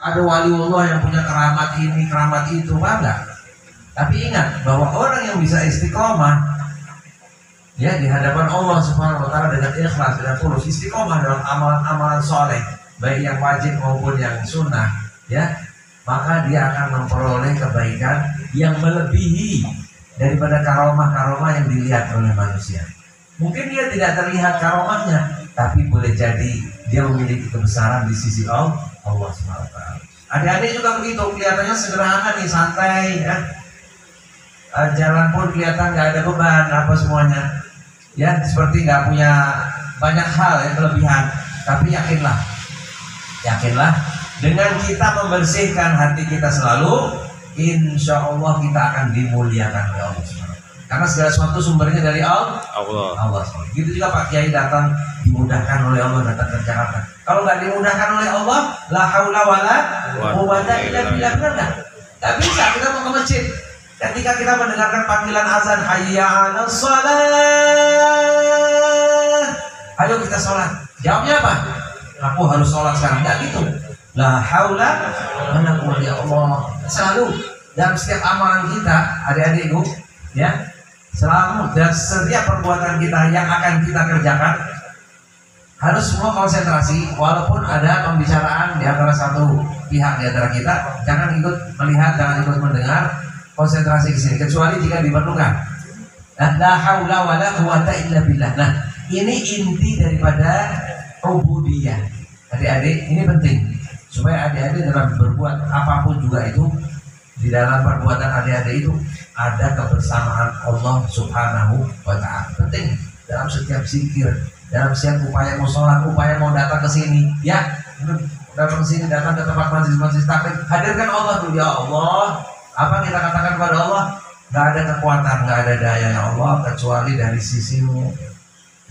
ada waliullah yang punya keramat ini, keramat itu, enggak. Tapi ingat bahwa orang yang bisa istiqomah ya di hadapan Allah Subhanahu wa taala dengan ikhlas, dengan tulus, istiqomah dalam amalan-amalan soleh, baik yang wajib maupun yang sunnah, ya, maka dia akan memperoleh kebaikan yang melebihi daripada karomah-karomah yang dilihat oleh manusia. Mungkin dia tidak terlihat karomahnya, tapi boleh jadi dia memiliki kebesaran di sisi Allah Subhanahu wa taala. Adik-adik juga begitu, kelihatannya sederhana nih, santai ya. Jalan pun kelihatan nggak ada beban apa semuanya. Ya, seperti nggak punya banyak hal yang kelebihan. Tapi yakinlah dengan kita membersihkan hati kita selalu, insya Allah kita akan dimuliakan oleh Allah. Karena segala sesuatu sumbernya dari Allah. Gitu juga Pak Kiai datang dimudahkan oleh Allah datang ke Jakarta. Kalau nggak dimudahkan oleh Allah, la haula wala quwwata illa billah, benar nggak? Nggak bisa kita mau ke masjid. Ketika kita mendengarkan panggilan azan, hayya 'alas shalah, ayo kita sholat. Jawabnya apa? Aku harus sholat sekarang. Nggak gitu. La haula wala quwwata ya Allah. Selalu dalam setiap amalan kita, adik-adikku, ya, selalu dan setiap perbuatan kita yang akan kita kerjakan harus semua konsentrasi. Walaupun ada pembicaraan di antara satu pihak di antara kita, jangan ikut melihat, jangan ikut mendengar, konsentrasi ke sini kecuali jika diperlukan. La haula wala quwwata illa billah. Nah, ini inti daripada ubudiyah. Adik-adik, ini penting supaya adik-adik dalam berbuat apapun juga itu, di dalam perbuatan adik-adik itu ada kebersamaan Allah Subhanahu wa taala. Penting dalam setiap zikir, dalam setiap upaya mau sholat, upaya mau datang ke sini, ya, datang ke sini, datang ke tempat majelis taklim, hadirkan Allah dulu. Ya Allah, apa kita katakan kepada Allah? Gak ada kekuatan, gak ada daya ya Allah kecuali dari sisimu.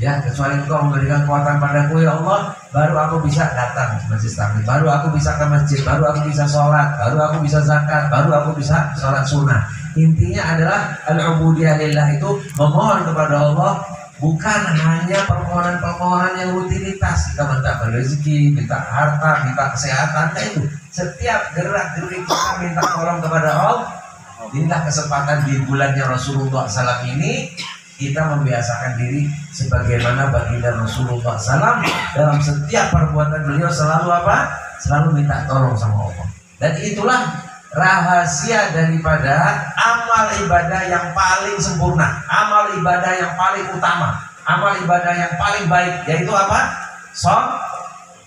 Ya, kecuali Engkau memberikan kekuatan padaku ya Allah, baru aku bisa datang ke majelis taklim, baru aku bisa ke masjid, baru aku bisa sholat, baru aku bisa zakat, baru aku bisa sholat sunnah. Intinya adalah al-ubudiyah lillah itu memohon kepada Allah, bukan hanya permohonan-permohonan yang rutinitas. Kita minta rezeki, minta harta, minta kesehatan, itu setiap gerak-gerik kita minta tolong kepada Allah. Inilah kesempatan di bulannya Rasulullah SAW ini kita membiasakan diri sebagaimana baginda Rasulullah SAW dalam setiap perbuatan beliau selalu apa? Selalu minta tolong sama Allah. Dan itulah rahasia daripada amal ibadah yang paling sempurna, amal ibadah yang paling utama, amal ibadah yang paling baik, yaitu apa?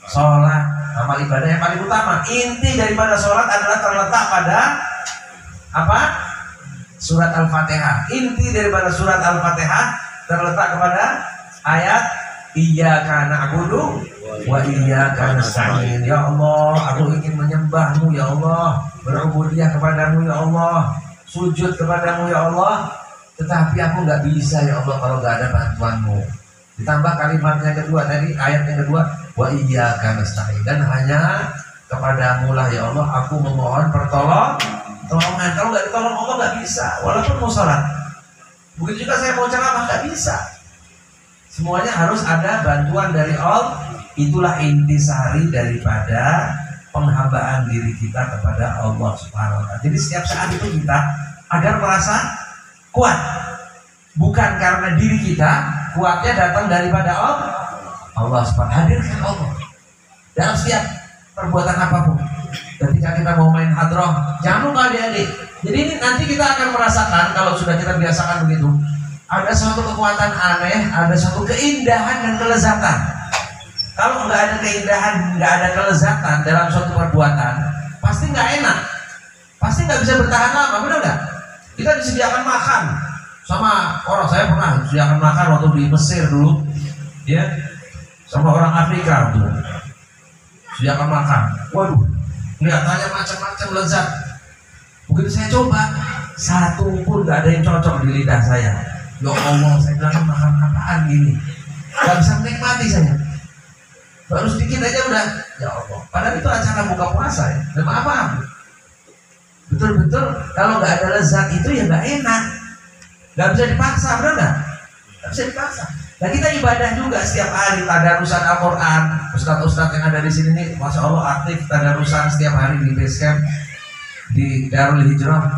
Sholat. Amal ibadah yang paling utama. Inti daripada sholat adalah terletak pada apa? Surat Al-Fatihah. Inti daripada surat Al-Fatihah terletak kepada ayat Iyyaka na'budu wa iyyaka nasta'in. Ya Allah, aku ingin menyembahmu ya Allah, berubudiyah kepadamu ya Allah, sujud kepadamu ya Allah, tetapi aku nggak bisa ya Allah kalau nggak ada bantuanmu. Ditambah kalimatnya kedua tadi, ayat yang kedua, wa iyyaka nasta'in, dan hanya kepadamu lah ya Allah aku memohon pertolongan. Kalau nggak ditolong Allah nggak bisa, walaupun mau sholat. Begitu juga saya mau ceramah nggak bisa. Semuanya harus ada bantuan dari Allah. Itulah intisari daripada penghambaan diri kita kepada Allah Subhanahu wa taala. Jadi setiap saat itu kita agar merasa kuat, bukan karena diri kita, kuatnya datang daripada Allah Subhanahu wa taala. Hadirkan Allah dalam setiap perbuatan apapun. Ketika kita mau main hadroh, jangan lupa adik-adik. Jadi ini nanti kita akan merasakan, kalau sudah kita biasakan begitu, ada suatu kekuatan aneh, ada suatu keindahan dan kelezatan. Kalau nggak ada keindahan, nggak ada kelezatan dalam suatu perbuatan, pasti nggak enak, pasti nggak bisa bertahan lama, benar nggak? Kita disediakan makan sama orang, saya pernah disediakan makan waktu di Mesir dulu, ya, sama orang Afrika tuh, disediakan makan. Waduh, kelihatannya macam-macam lezat. Begitu saya coba, satu pun nggak ada yang cocok di lidah saya. Ya Allah, saya bilang makan apaan gini? Gak bisa menikmati saya. Baru sedikit aja udah, ya Allah. Padahal itu acara buka puasa ya. Dan maaf, betul-betul kalau nggak ada lezat itu ya nggak enak. Nggak bisa dipaksa, benar nggak? Nggak bisa dipaksa. Nah kita ibadah juga setiap hari, tadarusan Al-Quran. Ustadz-ustadz yang ada di sini nih, masya Allah aktif tadarusan setiap hari di base camp di Darul Hijrah,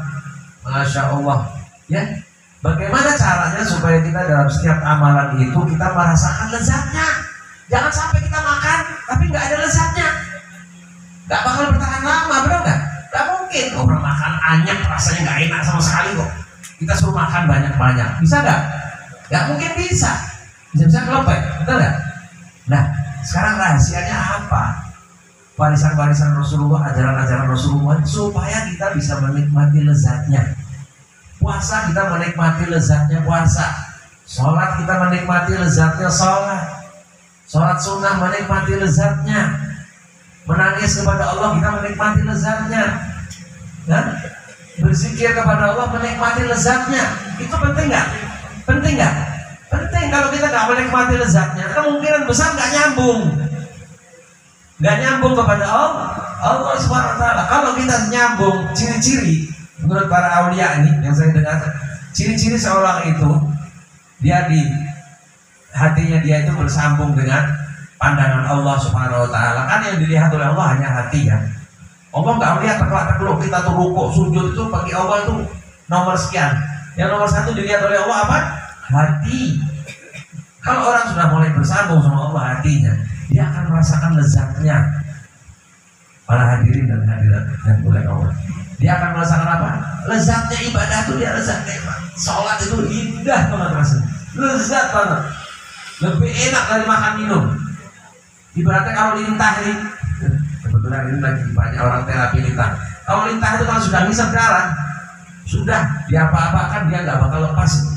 masya Allah. Ya, bagaimana caranya supaya kita dalam setiap amalan itu kita merasakan lezatnya? Jangan sampai kita makan tapi nggak ada lezatnya, nggak bakal bertahan lama, benar nggak? Nggak mungkin orang makan anyep rasanya nggak enak sama sekali kok. Kita suruh makan banyak-banyak, bisa nggak? Nggak mungkin bisa. Bisa kelepek, betul nggak? Nah, sekarang rahasianya apa? Warisan-warisan Rasulullah, ajaran-ajaran Rasulullah supaya kita bisa menikmati lezatnya. Puasa kita menikmati lezatnya puasa. Sholat kita menikmati lezatnya sholat. Sholat sunnah menikmati lezatnya. Menangis kepada Allah kita menikmati lezatnya. Dan berzikir kepada Allah menikmati lezatnya. Itu penting nggak? Penting nggak? Penting. Kalau kita nggak menikmati lezatnya, kemungkinan besar nggak nyambung. Nggak nyambung kepada Allah Subhanahu wa Ta'ala. Kalau kita nyambung, ciri-ciri menurut para aulia ini yang saya dengar, ciri-ciri seorang itu dia di hatinya dia itu bersambung dengan pandangan Allah Subhanahu wa Ta'ala. Kan yang dilihat oleh Allah hanya hati ya. Allah nggak melihat tekluk-tekluk kita tuh rukuk sujud itu bagi Allah itu nomor sekian. Yang nomor satu dilihat oleh Allah apa? Hati. Kalau orang sudah mulai bersambung sama Allah hatinya, dia akan merasakan lezatnya. Para hadirin dan hadirat yang oleh Allah, dia akan merasakan apa? Lezatnya ibadah itu dia lezatnya ibadah. Sholat itu indah banget rasanya, lezat banget, lebih enak dari makan minum. Ibaratnya kalau lintah ini, kebetulan ini lagi banyak orang terapi lintah. Kalau lintah itu kalau sudah ngisap darah, sudah dia apa-apakan dia nggak bakal lepas.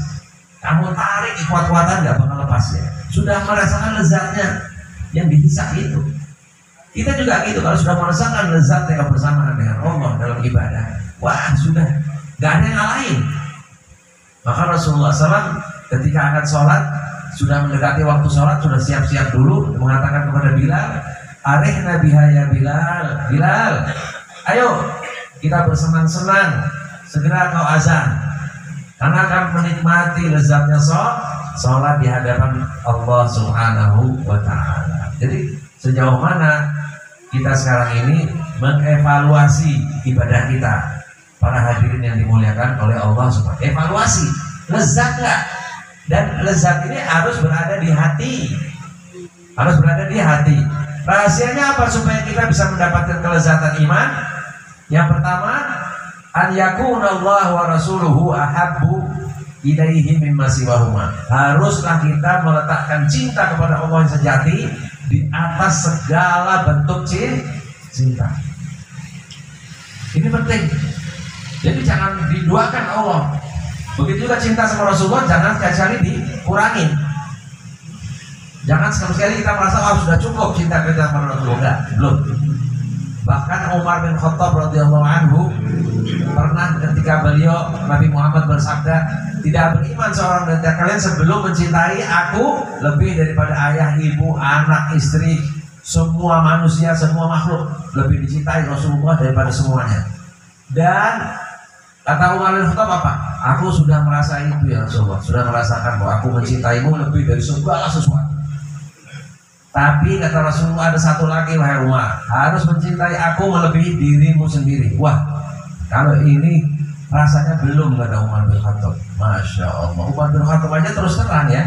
Kamu tarik kuat-kuatan nggak bakal lepas ya. Sudah merasakan lezatnya yang dihisap itu. Kita juga gitu, kalau sudah merasakan lezatnya kebersamaan dengan Allah dalam ibadah, wah sudah nggak ada yang ngalahin. Maka Rasulullah SAW ketika akan sholat, sudah mendekati waktu sholat, sudah siap-siap dulu, mengatakan kepada Bilal, arihna biha ya Bilal, Bilal, ayo kita bersenang-senang, segera kau azan. Karena akan menikmati lezatnya sholat di hadapan Allah Subhanahu wa Ta'ala. Jadi sejauh mana kita sekarang ini mengevaluasi ibadah kita, para hadirin yang dimuliakan oleh Allah Subhanahu wa Ta'ala. Evaluasi, lezat nggak? Dan lezat ini harus berada di hati. Harus berada di hati. Rahasianya apa supaya kita bisa mendapatkan kelezatan iman? Yang pertama, an yakuna Allah wa rasuluhu ahabbu ilaihi mimma siwahuma. Haruslah kita meletakkan cinta kepada Allah yang sejati di atas segala bentuk cinta. Ini penting. Jadi jangan diduakan Allah. Begitu juga cinta sama Rasulullah, jangan sekali-kali dikurangi. Jangan sekali-kali kita merasa sudah cukup cinta kita sama Rasulullah. Belum. Bahkan Umar bin Khattab radhiyallahu anhu pernah ketika beliau Nabi Muhammad bersabda, tidak beriman seorang dari kalian sebelum mencintai aku lebih daripada ayah, ibu, anak, istri, semua manusia, semua makhluk. Lebih dicintai Rasulullah daripada semuanya. Dan kata Umar bin Khattab apa? Aku sudah merasa itu ya Rasulullah, sudah merasakan bahwa aku mencintaimu lebih dari segala sesuatu. Tapi kata Rasulullah ada satu lagi wahai Umar, harus mencintai aku melebihi dirimu sendiri. Wah, kalau ini rasanya belum, kata Umar bin Khattab. Masya Allah, Umar bin Khattab aja terus terang ya,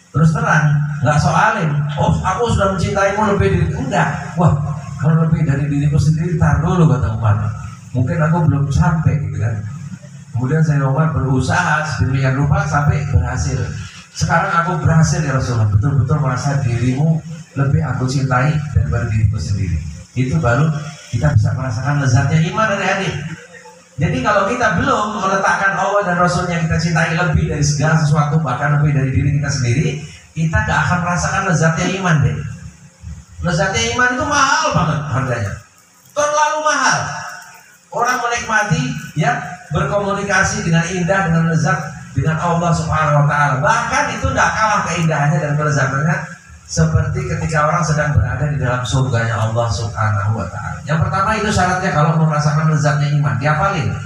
terus terang, nggak soalin. Oh, aku sudah mencintaimu lebih dari enggak. Wah, kalau lebih dari diriku sendiri, tar dulu kata Umar. Mungkin aku belum sampai gitu kan. Kemudian saya Umar berusaha sedemikian rupa sampai berhasil. Sekarang aku berhasil ya Rasulullah, betul-betul merasa dirimu lebih aku cintai daripada diriku sendiri. Itu baru kita bisa merasakan lezatnya iman dari adik. Jadi kalau kita belum meletakkan Allah dan Rasulnya kita cintai lebih dari segala sesuatu, bahkan lebih dari diri kita sendiri, kita gak akan merasakan lezatnya iman deh. Lezatnya iman itu mahal banget harganya, terlalu mahal. Orang menikmati ya, berkomunikasi dengan indah, dengan lezat dengan Allah Subhanahu wa Ta'ala. Bahkan itu tidak kalah keindahannya dan kelezatannya seperti ketika orang sedang berada di dalam surganya Allah Subhanahu wa Ta'ala. Yang pertama itu syaratnya kalau mau merasakan lezatnya iman, diapalin.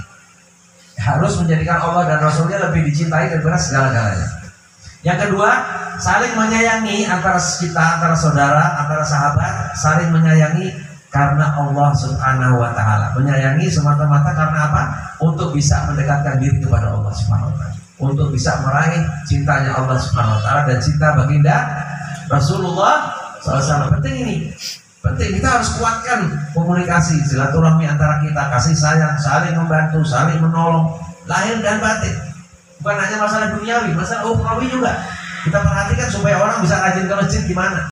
Harus menjadikan Allah dan Rasulnya lebih dicintai daripada segala-galanya. Yang kedua, saling menyayangi antara kita, antara saudara, antara sahabat, saling menyayangi karena Allah Subhanahu wa taala. Menyayangi semata-mata karena apa? Untuk bisa mendekatkan diri kepada Allah Subhanahu wa taala. Untuk bisa meraih cintanya Allah Subhanahu wa taala dan cinta baginda Rasulullah SAW. Penting ini. Penting, kita harus kuatkan komunikasi, silaturahmi antara kita, kasih sayang, saling membantu, saling menolong, lahir dan batin. Bukan hanya masalah duniawi, masalah ukhrawi juga. Kita perhatikan supaya orang bisa rajin ke masjid gimana.